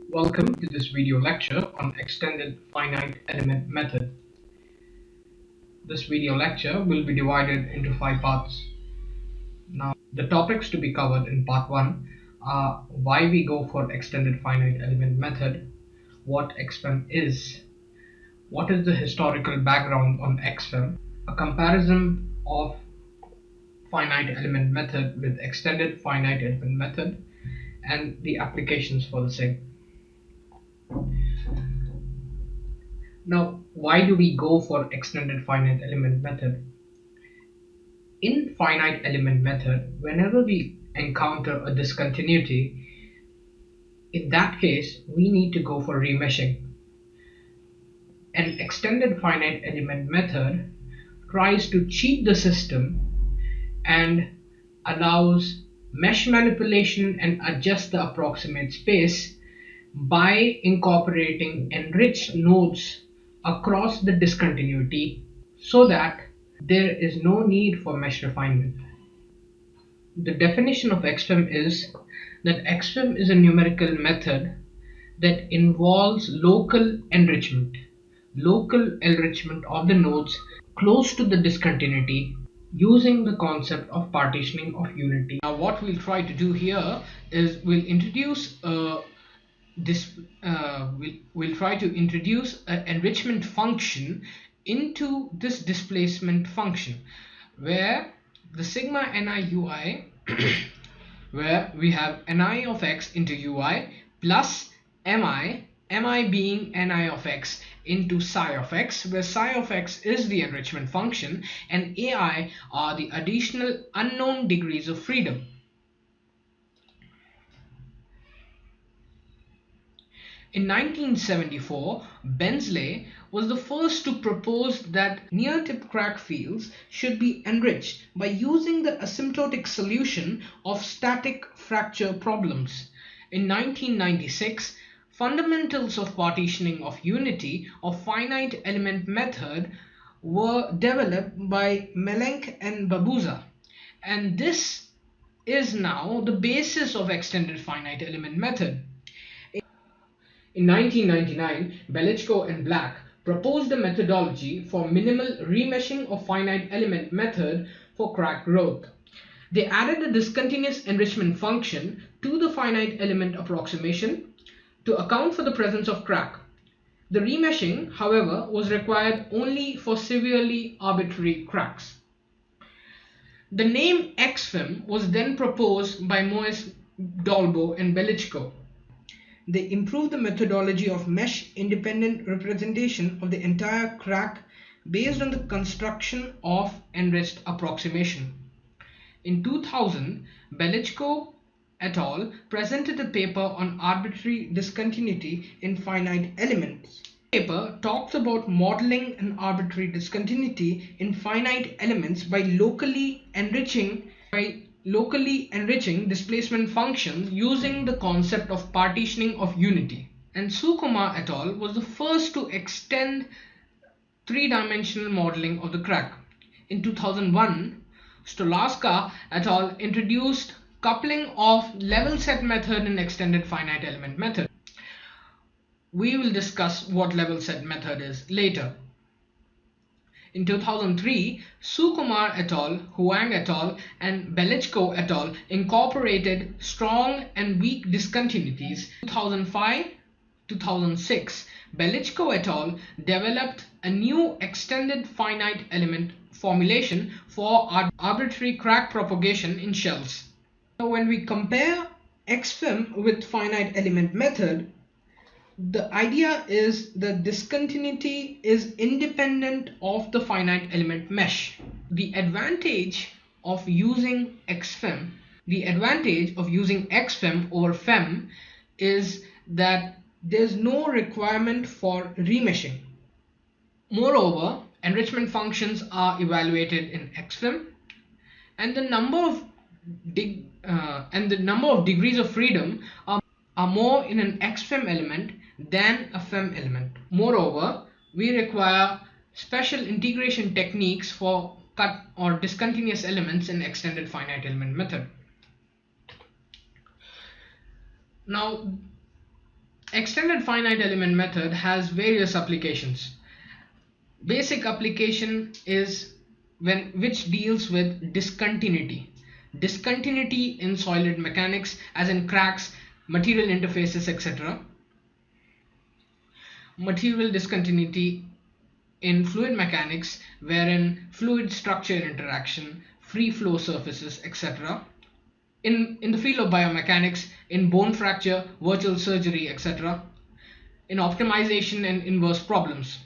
Welcome to this video lecture on extended finite element method. This video lecture will be divided into 5 parts. Now, the topics to be covered in part 1 are why we go for extended finite element method, what XFEM is, what is the historical background on XFEM, a comparison of finite element method with extended finite element method, and the applications for the same. Now, why do we go for extended finite element method? In finite element method, whenever we encounter a discontinuity, in that case, we need to go for remeshing. An extended finite element method tries to cheat the system and allows mesh manipulation and adjust the approximate space by incorporating enriched nodes across the discontinuity so that there is no need for mesh refinement. The definition of XFEM is that XFEM is a numerical method that involves local enrichment of the nodes close to the discontinuity using the concept of partitioning of unity. Now what we'll try to do here is we'll try to introduce an enrichment function into this displacement function where the sigma ni ui where we have ni of x into ui plus mi being ni of x into psi of x, where psi of x is the enrichment function and ai are the additional unknown degrees of freedom. In 1974, Bensley was the first to propose that near-tip crack fields should be enriched by using the asymptotic solution of static fracture problems. In 1996, fundamentals of partitioning of unity of finite element method were developed by Melenk and Babuza, and this is now the basis of extended finite element method. In 1999, Belichko and Black proposed a methodology for minimal remeshing of finite element method for crack growth. They added a discontinuous enrichment function to the finite element approximation to account for the presence of crack. The remeshing, however, was required only for severely arbitrary cracks. The name XFEM was then proposed by Moes, Dolbo and Belichko. They improved the methodology of mesh-independent representation of the entire crack based on the construction of enriched approximation. In 2000, Belichko et al. Presented a paper on arbitrary discontinuity in finite elements. The paper talks about modeling an arbitrary discontinuity in finite elements by locally enriching displacement functions using the concept of partitioning of unity. And Sukumar et al. Was the first to extend three-dimensional modeling of the crack. In 2001, Stolarska et al. Introduced coupling of level set method in extended finite element method. We will discuss what level set method is later. In 2003, Sukumar et al., Huang et al., and Belichko et al. Incorporated strong and weak discontinuities. In 2005-2006, Belichko et al. Developed a new extended finite element formulation for arbitrary crack propagation in shells. Now, when we compare XFEM with finite element method, the idea is that discontinuity is independent of the finite element mesh. The advantage of using XFEM over FEM is that there's no requirement for remeshing. Moreover, enrichment functions are evaluated in XFEM, and the number of degrees of freedom are more in an XFEM element than a FEM element. Moreover, we require special integration techniques for cut or discontinuous elements in extended finite element method. Now, Extended finite element method has various applications. Basic application is which deals with discontinuity. Discontinuity in solid mechanics, as in cracks, material interfaces, etc. Material discontinuity in fluid mechanics, wherein fluid structure interaction, free flow surfaces, etc. In the field of biomechanics, in bone fracture, virtual surgery, etc. In optimization and inverse problems.